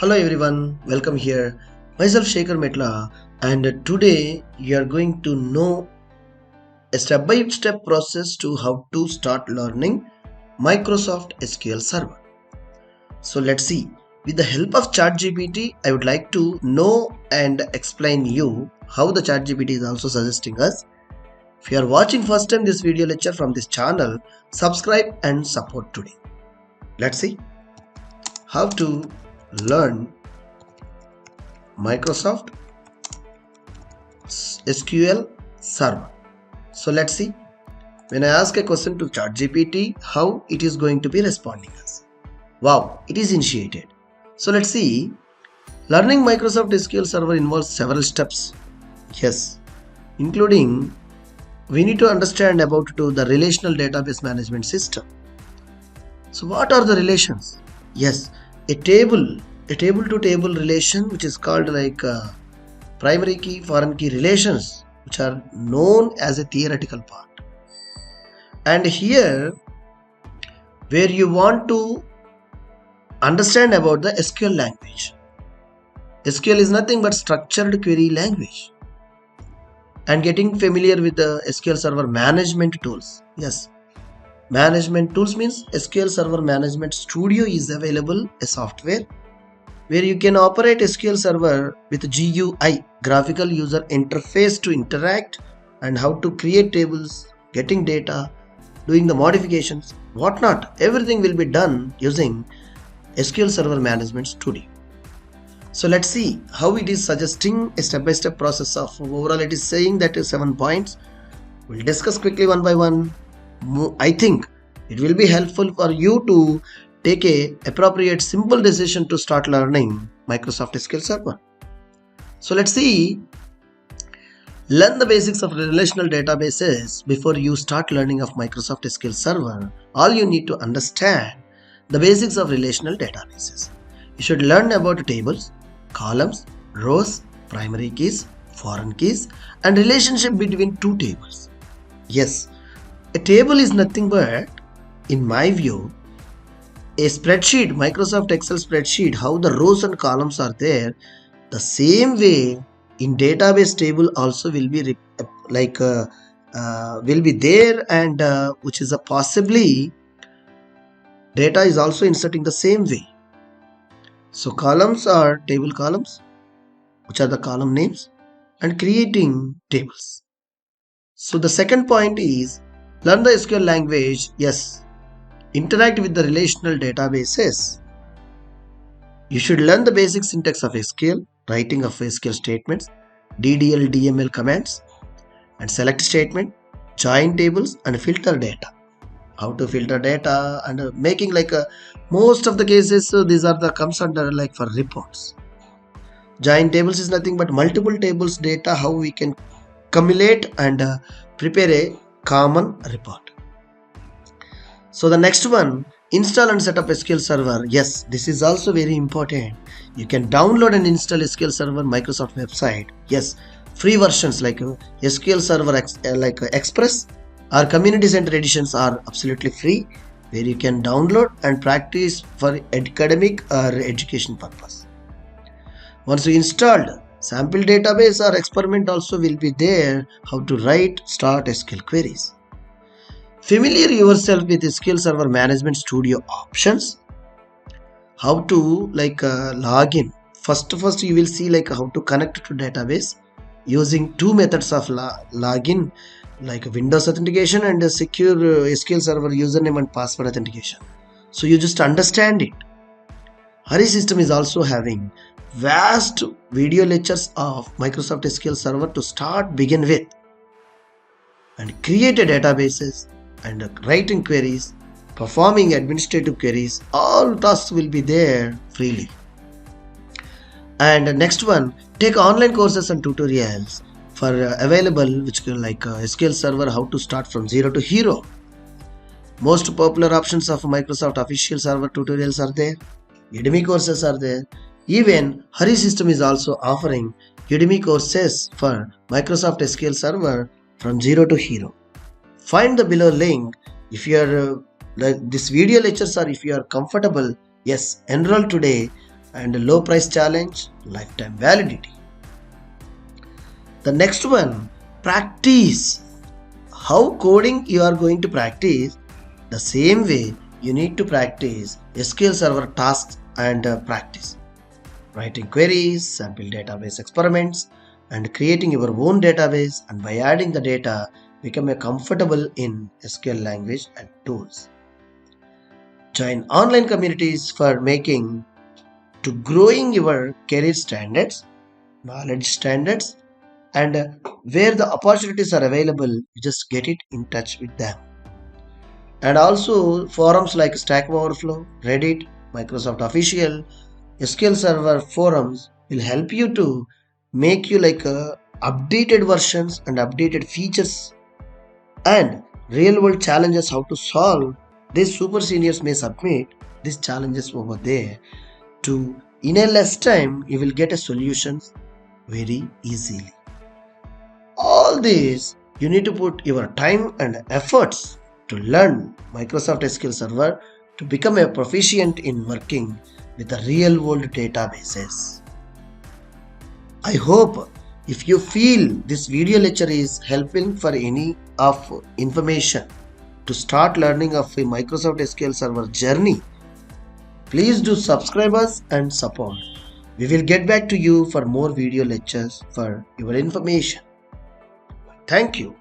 Hello everyone, welcome here. Myself Sekhar Metla, and today you are going to know a step-by-step process to how to start learning Microsoft SQL Server. So let's see. With the help of ChatGPT, I would like to know and explain you how the ChatGPT is also suggesting us. If you are watching first time this video lecture from this channel, subscribe and support today. Let's see how to learn Microsoft SQL Server. So let's see. When I ask a question to ChatGPT, how it is going to be responding us. Wow, it is initiated. So let's see. Learning Microsoft SQL Server involves several steps. Yes, including we need to understand about the relational database management system. So what are the relations? Yes, a table to table relation, which is called like primary key foreign key relations, which are known as a theoretical part. And here where you want to understand about the SQL language. SQL is nothing but structured query language, and getting familiar with the SQL Server management tools. Yes, management tools means SQL Server Management Studio is available, a software where you can operate SQL Server with GUI, graphical user interface, to interact and how to create tables, getting data, doing the modifications, whatnot. Everything will be done using SQL Server Management Studio. So let's see how it is suggesting a step-by-step process of overall. It is saying that is 7 points. We'll discuss quickly one by one. I think it will be helpful for you to take a appropriate simple decision to start learning Microsoft SQL Server. So let's see. Learn the basics of relational databases before you start learning of Microsoft SQL Server. All you need to understand the basics of relational databases. You should learn about tables, columns, rows, primary keys, foreign keys, and relationship between two tables. Yes, a table is nothing but, in my view, a spreadsheet, Microsoft Excel spreadsheet, how the rows and columns are there. The same way in database table also will be will be there, and which is a possibly data is also inserting the same way. So columns are table columns, which are the column names, and creating tables. So the second point is learn the SQL language. Yes, interact with the relational databases. You should learn the basic syntax of SQL, writing of SQL statements, DDL, DML commands, and select statement, join tables, and filter data. How to filter data and making like most of the cases. So these are the comes under like for reports. Join tables is nothing but multiple tables data, how we can cumulate and prepare a common report. So the next one, install and set up SQL Server. Yes, this is also very important. You can download and install SQL Server Microsoft website. Yes, free versions like SQL Server Express or Community Center editions are absolutely free, where you can download and practice for academic or education purpose. Once you installed, sample database or experiment also will be there, how to write, start SQL queries. Familiar yourself with SQL Server Management Studio options. How to log in. First you will see like how to connect to database using two methods of login, like Windows authentication and a secure SQL Server username and password authentication. So you just understand it. Hari system is also having vast video lectures of Microsoft SQL Server to begin with, and create a databases and writing queries, performing administrative queries. All tasks will be there freely. And next one, take online courses and tutorials for available, which like SQL Server, how to start from zero to hero. Most popular options of Microsoft official server tutorials are there. Udemy courses are there. Even Hari system is also offering Udemy courses for Microsoft SQL Server from zero to hero. Find the below link. If you are like this video lectures, or if you are comfortable, yes, enroll today and low price challenge, lifetime validity. The next one, practice. How coding you are going to practice? The same way you need to practice SQL Server tasks and practice. Writing queries, sample database experiments, and creating your own database, and by adding the data, become a comfortable in SQL language and tools. Join online communities for making to growing your career standards, knowledge standards, and where the opportunities are available, you just get it in touch with them. And also forums like Stack Overflow, Reddit, Microsoft Official, SQL Server forums will help you to make you like updated versions and updated features and real world challenges how to solve. These super seniors may submit these challenges over there to in a less time you will get a solution very easily. All this you need to put your time and efforts to learn Microsoft SQL Server to become a proficient in working with the real world databases. I hope if you feel this video lecture is helping for any of information to start learning of a Microsoft SQL Server journey, please do subscribe us and support. We will get back to you for more video lectures for your information. Thank you.